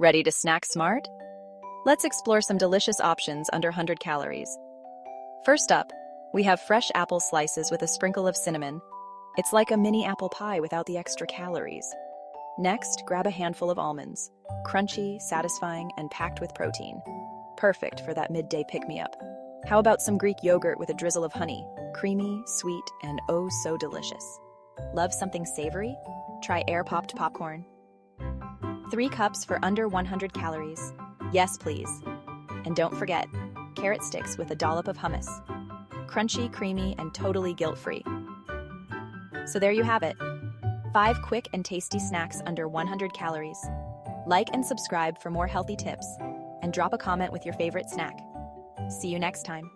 Ready to snack smart? Let's explore some delicious options under 100 calories. First up, we have fresh apple slices with a sprinkle of cinnamon. It's like a mini apple pie without the extra calories. Next, grab a handful of almonds. Crunchy, satisfying, and packed with protein. Perfect for that midday pick-me-up. How about some Greek yogurt with a drizzle of honey? Creamy, sweet, and oh so delicious. Love something savory? Try air-popped popcorn. 3 cups for under 100 calories. Yes, please. And don't forget, carrot sticks with a dollop of hummus. Crunchy, creamy, and totally guilt-free. So there you have it. 5 quick and tasty snacks under 100 calories. Like and subscribe for more healthy tips, and drop a comment with your favorite snack. See you next time.